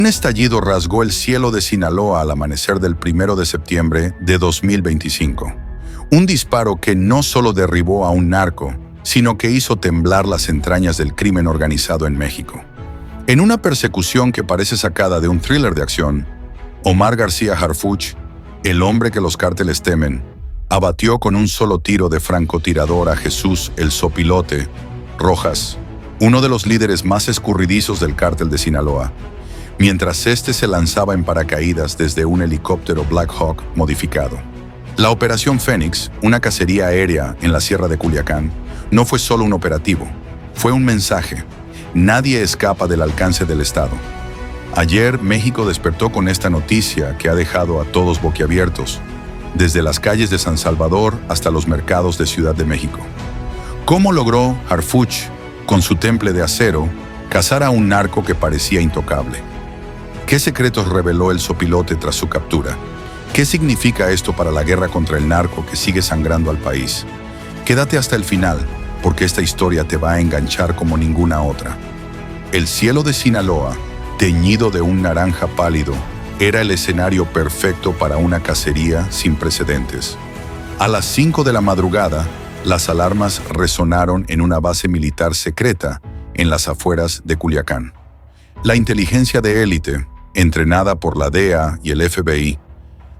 Un estallido rasgó el cielo de Sinaloa al amanecer del 1 de septiembre de 2025. Un disparo que no solo derribó a un narco, sino que hizo temblar las entrañas del crimen organizado en México. En una persecución que parece sacada de un thriller de acción, Omar García Harfuch, el hombre que los cárteles temen, abatió con un solo tiro de francotirador a Jesús el Sopilote Rojas, uno de los líderes más escurridizos del cártel de Sinaloa, mientras este se lanzaba en paracaídas desde un helicóptero Black Hawk modificado. La Operación Fénix, una cacería aérea en la Sierra de Culiacán, no fue solo un operativo, fue un mensaje. Nadie escapa del alcance del Estado. Ayer, México despertó con esta noticia que ha dejado a todos boquiabiertos, desde las calles de San Salvador hasta los mercados de Ciudad de México. ¿Cómo logró Harfuch, con su temple de acero, cazar a un narco que parecía intocable? ¿Qué secretos reveló el Sopilote tras su captura? ¿Qué significa esto para la guerra contra el narco que sigue sangrando al país? Quédate hasta el final, porque esta historia te va a enganchar como ninguna otra. El cielo de Sinaloa, teñido de un naranja pálido, era el escenario perfecto para una cacería sin precedentes. A las 5 de la madrugada, las alarmas resonaron en una base militar secreta en las afueras de Culiacán. La inteligencia de élite, entrenada por la DEA y el FBI,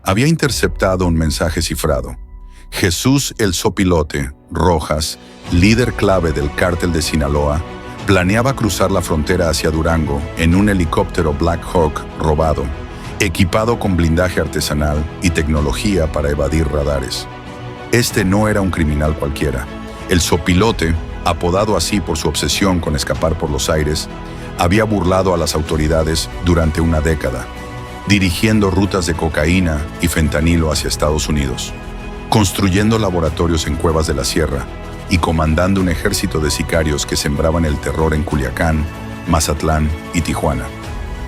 había interceptado un mensaje cifrado. Jesús el Sopilote Rojas, líder clave del cártel de Sinaloa, planeaba cruzar la frontera hacia Durango en un helicóptero Black Hawk robado, equipado con blindaje artesanal y tecnología para evadir radares. Este no era un criminal cualquiera. El Sopilote, apodado así por su obsesión con escapar por los aires, había burlado a las autoridades durante una década, dirigiendo rutas de cocaína y fentanilo hacia Estados Unidos, construyendo laboratorios en cuevas de la sierra y comandando un ejército de sicarios que sembraban el terror en Culiacán, Mazatlán y Tijuana.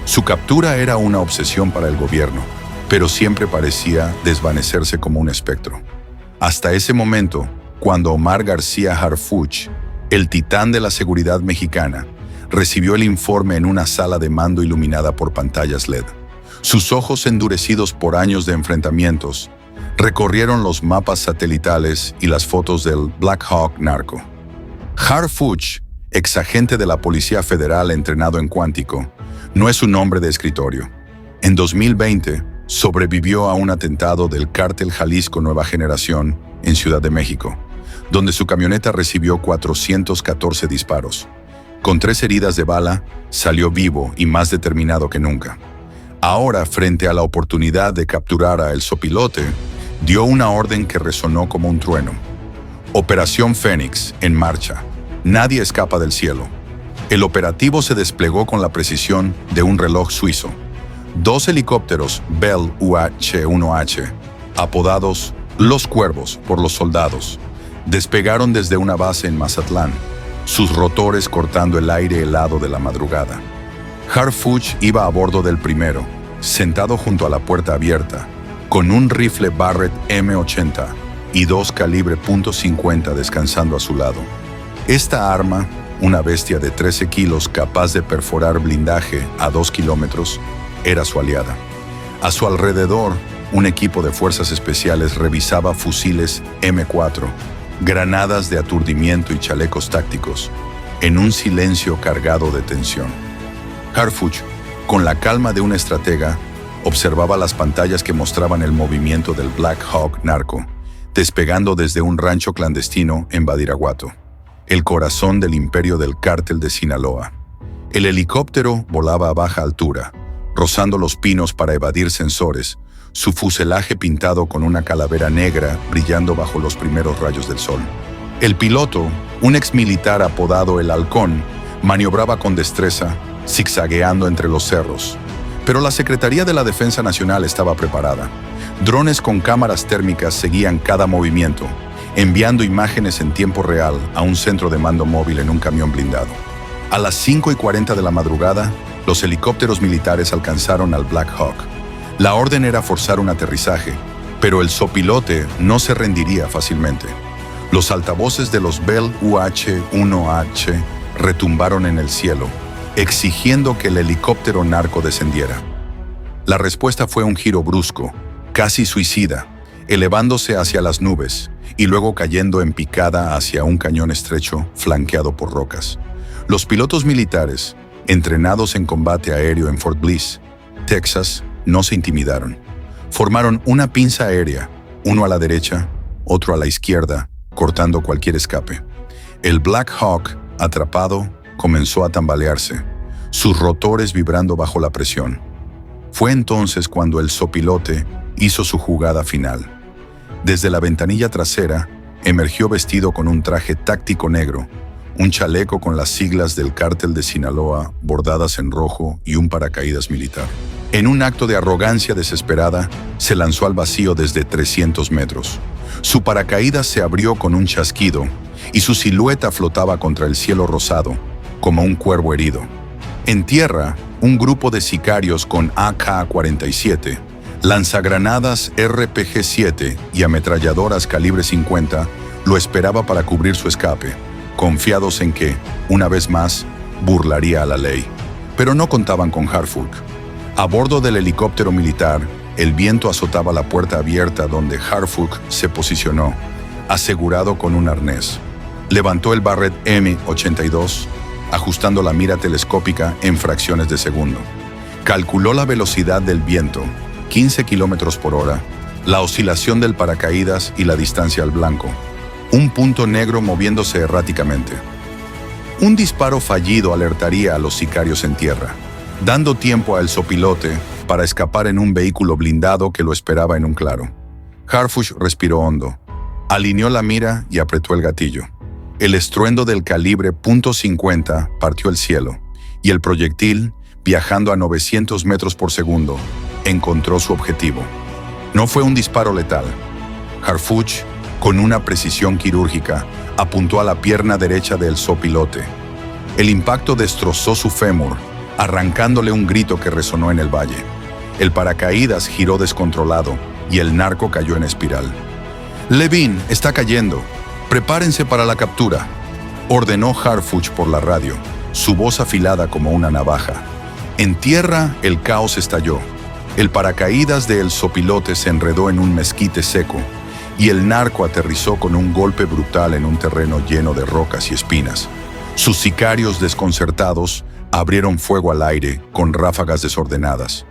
Su captura era una obsesión para el gobierno, pero siempre parecía desvanecerse como un espectro. Hasta ese momento, cuando Omar García Harfuch, el titán de la seguridad mexicana, recibió el informe en una sala de mando iluminada por pantallas LED. Sus ojos, endurecidos por años de enfrentamientos, recorrieron los mapas satelitales y las fotos del Black Hawk narco. Harfuch, exagente de la Policía Federal entrenado en Cuántico, no es un nombre de escritorio. En 2020, sobrevivió a un atentado del cártel Jalisco Nueva Generación en Ciudad de México, donde su camioneta recibió 414 disparos. Con 3 heridas de bala, salió vivo y más determinado que nunca. Ahora, frente a la oportunidad de capturar a el Sopilote, dio una orden que resonó como un trueno. Operación Fénix, en marcha. Nadie escapa del cielo. El operativo se desplegó con la precisión de un reloj suizo. 2 helicópteros Bell UH-1H, apodados Los Cuervos por los soldados, despegaron desde una base en Mazatlán, sus rotores cortando el aire helado de la madrugada. Harfuch iba a bordo del primero, sentado junto a la puerta abierta, con un rifle Barrett M80 y 2 calibre .50 descansando a su lado. Esta arma, una bestia de 13 kilos capaz de perforar blindaje a 2 kilómetros, era su aliada. A su alrededor, un equipo de fuerzas especiales revisaba fusiles M4, granadas de aturdimiento y chalecos tácticos, en un silencio cargado de tensión. Harfuch, con la calma de un estratega, observaba las pantallas que mostraban el movimiento del Black Hawk narco, despegando desde un rancho clandestino en Badiraguato, el corazón del imperio del cártel de Sinaloa. El helicóptero volaba a baja altura, rozando los pinos para evadir sensores, su fuselaje pintado con una calavera negra brillando bajo los primeros rayos del sol. El piloto, un exmilitar apodado El Halcón, maniobraba con destreza, zigzagueando entre los cerros. Pero la Secretaría de la Defensa Nacional estaba preparada. Drones con cámaras térmicas seguían cada movimiento, enviando imágenes en tiempo real a un centro de mando móvil en un camión blindado. A las 5:40 de la madrugada, los helicópteros militares alcanzaron al Black Hawk. La orden era forzar un aterrizaje, pero el Sopilote no se rendiría fácilmente. Los altavoces de los Bell UH-1H retumbaron en el cielo, exigiendo que el helicóptero narco descendiera. La respuesta fue un giro brusco, casi suicida, elevándose hacia las nubes y luego cayendo en picada hacia un cañón estrecho flanqueado por rocas. Los pilotos militares, entrenados en combate aéreo en Fort Bliss, Texas, no se intimidaron. Formaron una pinza aérea, uno a la derecha, otro a la izquierda, cortando cualquier escape. El Black Hawk, atrapado, comenzó a tambalearse, sus rotores vibrando bajo la presión. Fue entonces cuando el zopilote hizo su jugada final. Desde la ventanilla trasera, emergió vestido con un traje táctico negro, un chaleco con las siglas del Cártel de Sinaloa bordadas en rojo y un paracaídas militar. En un acto de arrogancia desesperada, se lanzó al vacío desde 300 metros. Su paracaídas se abrió con un chasquido y su silueta flotaba contra el cielo rosado, como un cuervo herido. En tierra, un grupo de sicarios con AK-47, lanzagranadas RPG-7 y ametralladoras calibre 50 lo esperaba para cubrir su escape, confiados en que, una vez más, burlaría a la ley. Pero no contaban con Hartford. A bordo del helicóptero militar, el viento azotaba la puerta abierta donde Hartford se posicionó, asegurado con un arnés. Levantó el Barrett M82, ajustando la mira telescópica en fracciones de segundo. Calculó la velocidad del viento, 15 kilómetros por hora, la oscilación del paracaídas y la distancia al blanco. Un punto negro moviéndose erráticamente. Un disparo fallido alertaría a los sicarios en tierra, dando tiempo al zopilote para escapar en un vehículo blindado que lo esperaba en un claro. Hartford respiró hondo, alineó la mira y apretó el gatillo. El estruendo del calibre .50 partió el cielo, y el proyectil, viajando a 900 metros por segundo, encontró su objetivo. No fue un disparo letal. Hartford, con una precisión quirúrgica, apuntó a la pierna derecha del zopilote. El impacto destrozó su fémur, arrancándole un grito que resonó en el valle. El paracaídas giró descontrolado y el narco cayó en espiral. «Levine, está cayendo. Prepárense para la captura», ordenó Hartford por la radio, su voz afilada como una navaja. En tierra, el caos estalló. El paracaídas del zopilote se enredó en un mezquite seco y el narco aterrizó con un golpe brutal en un terreno lleno de rocas y espinas. Sus sicarios desconcertados abrieron fuego al aire con ráfagas desordenadas.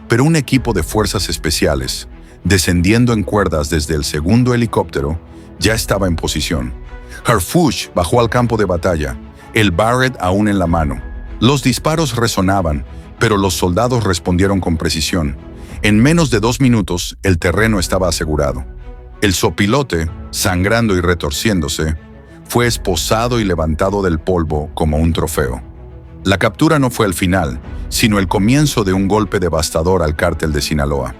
Pero un equipo de fuerzas especiales, descendiendo en cuerdas desde el segundo helicóptero, ya estaba en posición. Hartford bajó al campo de batalla, el Barrett aún en la mano. Los disparos resonaban, pero los soldados respondieron con precisión. En menos de 2 minutos, el terreno estaba asegurado. El zopilote, sangrando y retorciéndose, fue esposado y levantado del polvo como un trofeo. La captura no fue el final, sino el comienzo de un golpe devastador al cártel de Sinaloa.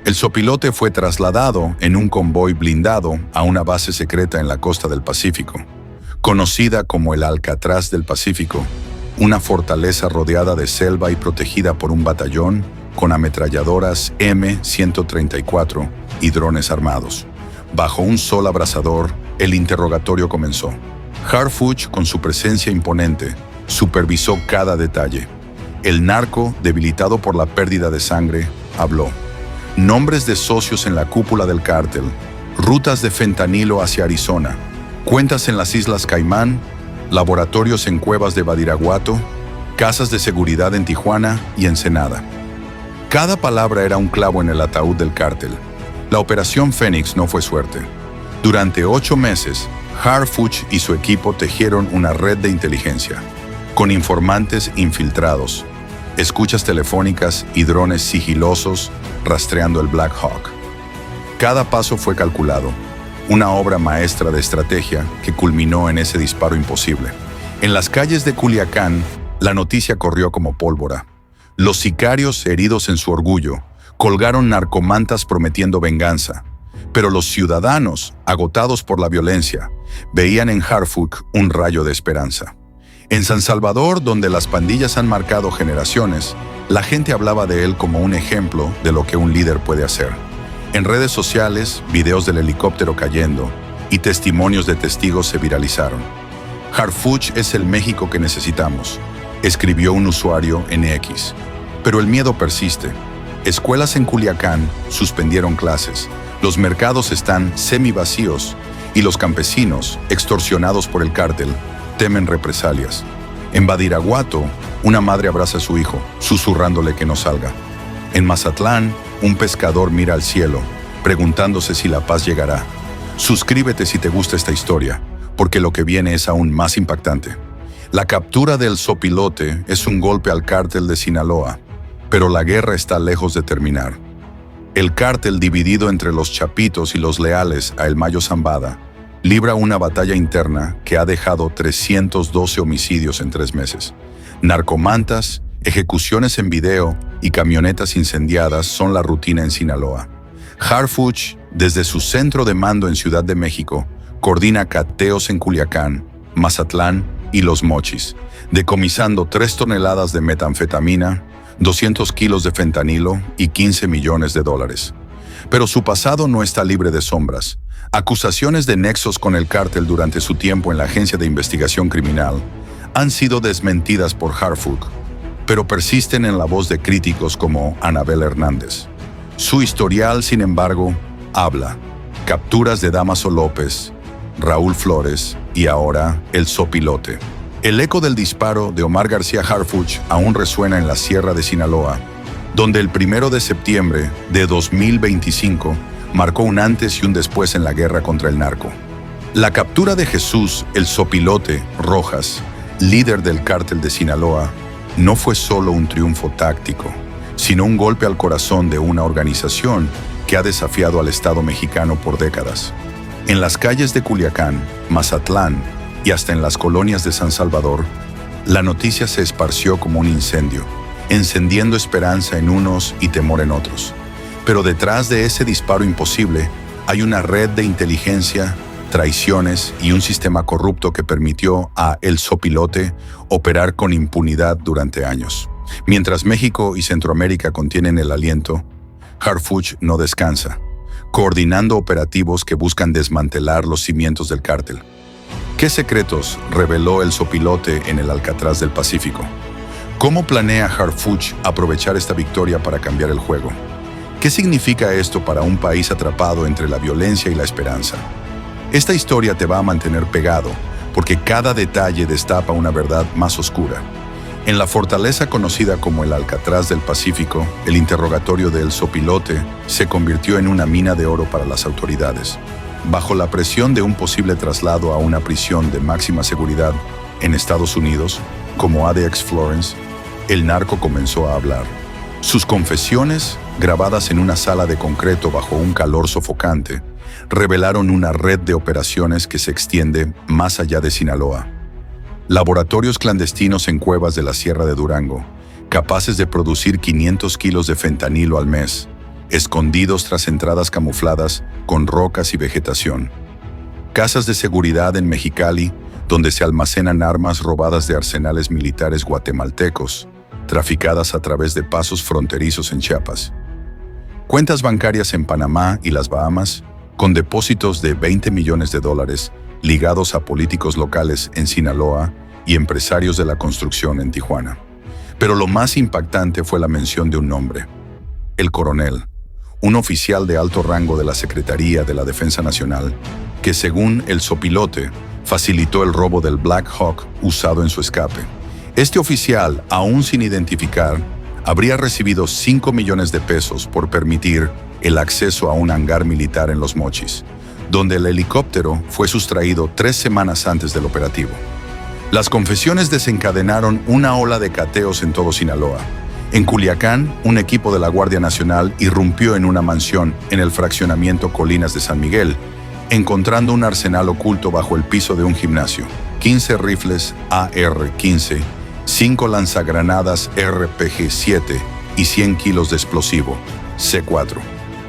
El zopilote fue trasladado en un convoy blindado a una base secreta en la costa del Pacífico, conocida como el Alcatraz del Pacífico, una fortaleza rodeada de selva y protegida por un batallón con ametralladoras M134 y drones armados. Bajo un sol abrasador, el interrogatorio comenzó. Hartford, con su presencia imponente, supervisó cada detalle. El narco, debilitado por la pérdida de sangre, habló. Nombres de socios en la cúpula del cártel, rutas de fentanilo hacia Arizona, cuentas en las Islas Caimán, laboratorios en cuevas de Badiraguato, casas de seguridad en Tijuana y Ensenada. Cada palabra era un clavo en el ataúd del cártel. La operación Fénix no fue suerte. Durante 8 meses, Hartford y su equipo tejieron una red de inteligencia, con informantes infiltrados, escuchas telefónicas y drones sigilosos rastreando el Black Hawk. Cada paso fue calculado, una obra maestra de estrategia que culminó en ese disparo imposible. En las calles de Culiacán, la noticia corrió como pólvora. Los sicarios, heridos en su orgullo, colgaron narcomantas prometiendo venganza, pero los ciudadanos, agotados por la violencia, veían en Hartford un rayo de esperanza. En San Salvador, donde las pandillas han marcado generaciones, la gente hablaba de él como un ejemplo de lo que un líder puede hacer. En redes sociales, videos del helicóptero cayendo y testimonios de testigos se viralizaron. Hartford es el México que necesitamos, escribió un usuario en X. Pero el miedo persiste. Escuelas en Culiacán suspendieron clases, los mercados están semivacíos y los campesinos, extorsionados por el cártel, temen represalias. En Badiraguato, una madre abraza a su hijo, susurrándole que no salga. En Mazatlán, un pescador mira al cielo, preguntándose si la paz llegará. Suscríbete si te gusta esta historia, porque lo que viene es aún más impactante. La captura del Sopilote es un golpe al cártel de Sinaloa, pero la guerra está lejos de terminar. El cártel, dividido entre los chapitos y los leales a El Mayo Zambada, libra una batalla interna que ha dejado 312 homicidios en 3 meses. Narcomantas, ejecuciones en video y camionetas incendiadas son la rutina en Sinaloa. Harfuch, desde su centro de mando en Ciudad de México, coordina cateos en Culiacán, Mazatlán y Los Mochis, decomisando 3 toneladas de metanfetamina, 200 kilos de fentanilo y 15 millones de dólares. Pero su pasado no está libre de sombras. Acusaciones de nexos con el cártel durante su tiempo en la Agencia de Investigación Criminal han sido desmentidas por Harfuch, pero persisten en la voz de críticos como Anabel Hernández. Su historial, sin embargo, habla. Capturas de Damaso López, Raúl Flores y ahora el Sopilote. El eco del disparo de Omar García Harfuch aún resuena en la Sierra de Sinaloa, donde el 1 de septiembre de 2025 marcó un antes y un después en la guerra contra el narco. La captura de Jesús el Sopilote Rojas, líder del cártel de Sinaloa, no fue solo un triunfo táctico, sino un golpe al corazón de una organización que ha desafiado al Estado mexicano por décadas. En las calles de Culiacán, Mazatlán y hasta en las colonias de San Salvador, la noticia se esparció como un incendio, encendiendo esperanza en unos y temor en otros. Pero detrás de ese disparo imposible hay una red de inteligencia, traiciones y un sistema corrupto que permitió a El Sopilote operar con impunidad durante años. Mientras México y Centroamérica contienen el aliento, Harfuch no descansa, coordinando operativos que buscan desmantelar los cimientos del cártel. ¿Qué secretos reveló El Sopilote en el Alcatraz del Pacífico? ¿Cómo planea Harfuch aprovechar esta victoria para cambiar el juego? ¿Qué significa esto para un país atrapado entre la violencia y la esperanza? Esta historia te va a mantener pegado, porque cada detalle destapa una verdad más oscura. En la fortaleza conocida como el Alcatraz del Pacífico, el interrogatorio de El Sopilote se convirtió en una mina de oro para las autoridades. Bajo la presión de un posible traslado a una prisión de máxima seguridad en Estados Unidos, como ADX Florence, el narco comenzó a hablar. Sus confesiones, grabadas en una sala de concreto bajo un calor sofocante, revelaron una red de operaciones que se extiende más allá de Sinaloa. Laboratorios clandestinos en cuevas de la Sierra de Durango, capaces de producir 500 kilos de fentanilo al mes, escondidos tras entradas camufladas con rocas y vegetación. Casas de seguridad en Mexicali, donde se almacenan armas robadas de arsenales militares guatemaltecos, traficadas a través de pasos fronterizos en Chiapas. Cuentas bancarias en Panamá y las Bahamas, con depósitos de 20 millones de dólares ligados a políticos locales en Sinaloa y empresarios de la construcción en Tijuana. Pero lo más impactante fue la mención de un nombre: el coronel, un oficial de alto rango de la Secretaría de la Defensa Nacional, que según El Sopilote facilitó el robo del Black Hawk usado en su escape. Este oficial, aún sin identificar, habría recibido 5 millones de pesos por permitir el acceso a un hangar militar en Los Mochis, donde el helicóptero fue sustraído 3 semanas antes del operativo. Las confesiones desencadenaron una ola de cateos en todo Sinaloa. En Culiacán, un equipo de la Guardia Nacional irrumpió en una mansión en el fraccionamiento Colinas de San Miguel, encontrando un arsenal oculto bajo el piso de un gimnasio: 15 rifles AR-15, 5 lanzagranadas RPG-7 y 100 kilos de explosivo C4.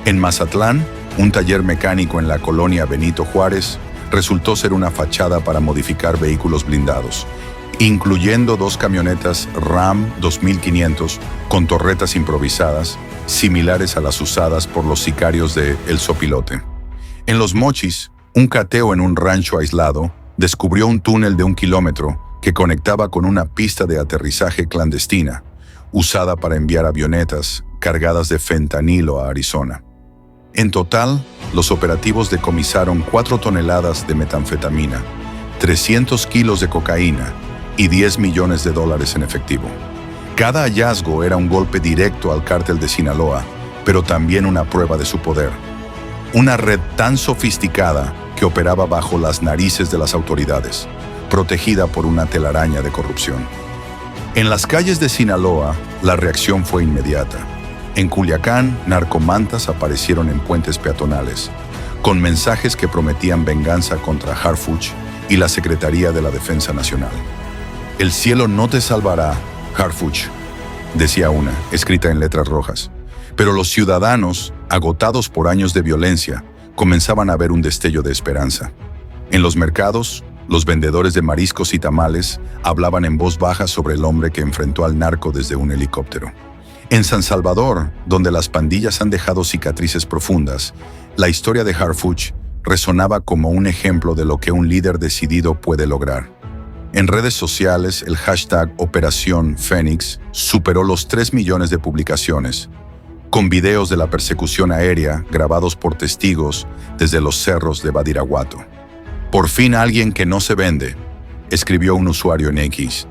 En Mazatlán, un taller mecánico en la colonia Benito Juárez resultó ser una fachada para modificar vehículos blindados, incluyendo 2 camionetas Ram 2500 con torretas improvisadas, similares a las usadas por los sicarios de El Sopilote. En Los Mochis, un cateo en un rancho aislado descubrió un túnel de 1 kilómetro que conectaba con una pista de aterrizaje clandestina, usada para enviar avionetas cargadas de fentanilo a Arizona. En total, los operativos decomisaron 4 toneladas de metanfetamina, 300 kilos de cocaína y $10 millones en efectivo. Cada hallazgo era un golpe directo al cártel de Sinaloa, pero también una prueba de su poder. Una red tan sofisticada que operaba bajo las narices de las autoridades, protegida por una telaraña de corrupción. En las calles de Sinaloa, la reacción fue inmediata. En Culiacán, narcomantas aparecieron en puentes peatonales, con mensajes que prometían venganza contra Harfuch y la Secretaría de la Defensa Nacional. «El cielo no te salvará, Harfuch», decía una, escrita en letras rojas. Pero los ciudadanos, agotados por años de violencia, comenzaban a ver un destello de esperanza. En los mercados, los vendedores de mariscos y tamales hablaban en voz baja sobre el hombre que enfrentó al narco desde un helicóptero. En San Salvador, donde las pandillas han dejado cicatrices profundas, la historia de Harfuch resonaba como un ejemplo de lo que un líder decidido puede lograr. En redes sociales, el hashtag Operación Fénix superó los 3 millones de publicaciones, con videos de la persecución aérea grabados por testigos desde los cerros de Badiraguato. «Por fin alguien que no se vende», escribió un usuario en X.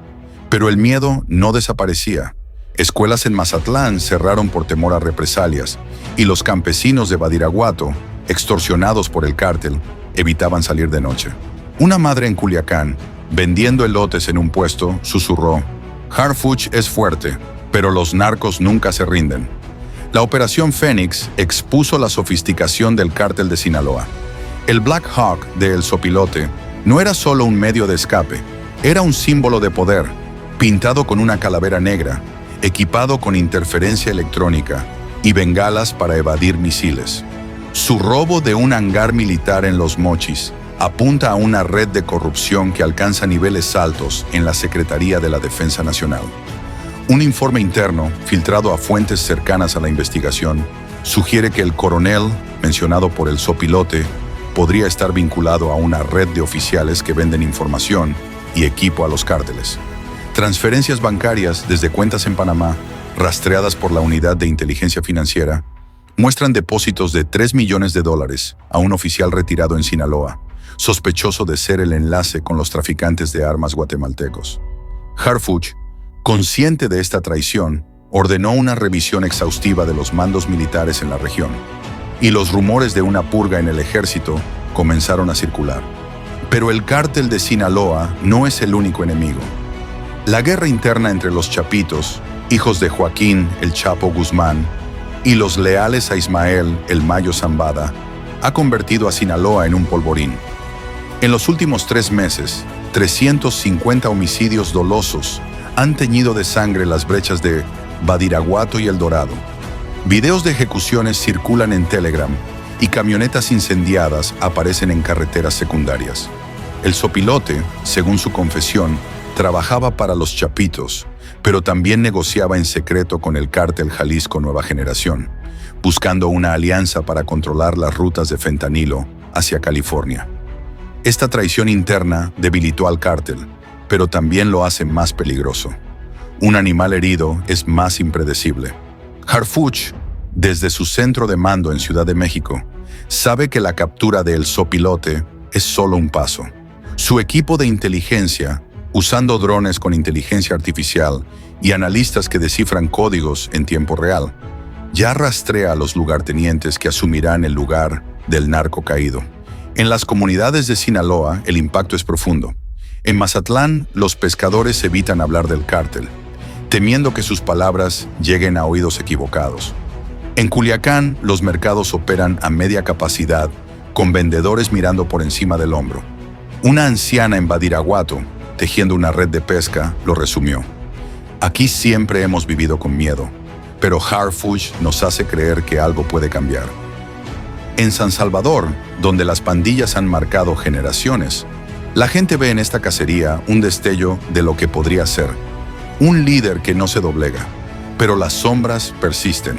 Pero el miedo no desaparecía. Escuelas en Mazatlán cerraron por temor a represalias y los campesinos de Badiraguato, extorsionados por el cártel, evitaban salir de noche. Una madre en Culiacán, vendiendo elotes en un puesto, susurró: «Harfuch es fuerte, pero los narcos nunca se rinden». La Operación Fénix expuso la sofisticación del cártel de Sinaloa. El Black Hawk de El Sopilote no era solo un medio de escape, era un símbolo de poder, pintado con una calavera negra, equipado con interferencia electrónica y bengalas para evadir misiles. Su robo de un hangar militar en Los Mochis apunta a una red de corrupción que alcanza niveles altos en la Secretaría de la Defensa Nacional. Un informe interno, filtrado a fuentes cercanas a la investigación, sugiere que el coronel, mencionado por El Sopilote, podría estar vinculado a una red de oficiales que venden información y equipo a los cárteles. Transferencias bancarias desde cuentas en Panamá, rastreadas por la Unidad de Inteligencia Financiera, muestran depósitos de $3 millones a un oficial retirado en Sinaloa, sospechoso de ser el enlace con los traficantes de armas guatemaltecos. Harfuch, consciente de esta traición, ordenó una revisión exhaustiva de los mandos militares en la región, y los rumores de una purga en el ejército comenzaron a circular. Pero el cártel de Sinaloa no es el único enemigo. La guerra interna entre los chapitos, hijos de Joaquín el Chapo Guzmán, y los leales a Ismael el Mayo Zambada, ha convertido a Sinaloa en un polvorín. En los últimos 3 meses, 350 homicidios dolosos han teñido de sangre las brechas de Badiraguato y El Dorado. Videos de ejecuciones circulan en Telegram y camionetas incendiadas aparecen en carreteras secundarias. El Sopilote, según su confesión, trabajaba para los chapitos, pero también negociaba en secreto con el cártel Jalisco Nueva Generación, buscando una alianza para controlar las rutas de fentanilo hacia California. Esta traición interna debilitó al cártel, pero también lo hace más peligroso. Un animal herido es más impredecible. Harfuch, desde su centro de mando en Ciudad de México, sabe que la captura de El Sopilote es solo un paso. Su equipo de inteligencia, usando drones con inteligencia artificial y analistas que descifran códigos en tiempo real, ya rastrea a los lugartenientes que asumirán el lugar del narco caído. En las comunidades de Sinaloa, el impacto es profundo. En Mazatlán, los pescadores evitan hablar del cártel, temiendo que sus palabras lleguen a oídos equivocados. En Culiacán, los mercados operan a media capacidad, con vendedores mirando por encima del hombro. Una anciana en Badiraguato, tejiendo una red de pesca, lo resumió: «Aquí siempre hemos vivido con miedo, pero Harfuch nos hace creer que algo puede cambiar». En San Salvador, donde las pandillas han marcado generaciones, la gente ve en esta cacería un destello de lo que podría ser. Un líder que no se doblega, pero las sombras persisten.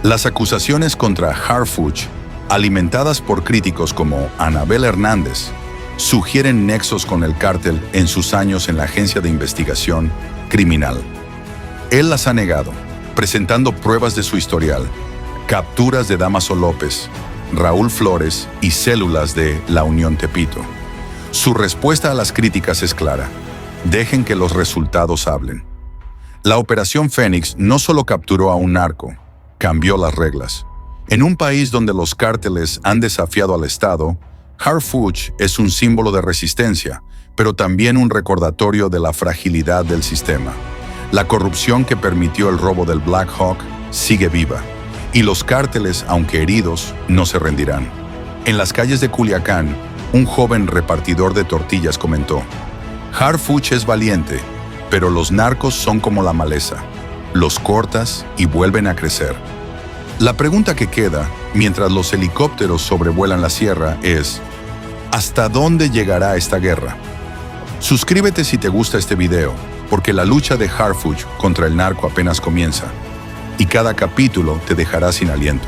Las acusaciones contra Harfuch, alimentadas por críticos como Anabel Hernández, sugieren nexos con el cártel en sus años en la Agencia de Investigación Criminal. Él las ha negado, presentando pruebas de su historial, capturas de Dámaso López, Raúl Flores y células de la Unión Tepito. Su respuesta a las críticas es clara: dejen que los resultados hablen. La Operación Fénix no solo capturó a un narco, cambió las reglas. En un país donde los cárteles han desafiado al Estado, Harfuch es un símbolo de resistencia, pero también un recordatorio de la fragilidad del sistema. La corrupción que permitió el robo del Black Hawk sigue viva, y los cárteles, aunque heridos, no se rendirán. En las calles de Culiacán, un joven repartidor de tortillas comentó: Harfuch es valiente, pero los narcos son como la maleza. Los cortas y vuelven a crecer. La pregunta que queda, mientras los helicópteros sobrevuelan la sierra, es: ¿hasta dónde llegará esta guerra? Suscríbete si te gusta este video, porque la lucha de Harfuch contra el narco apenas comienza, y cada capítulo te dejará sin aliento.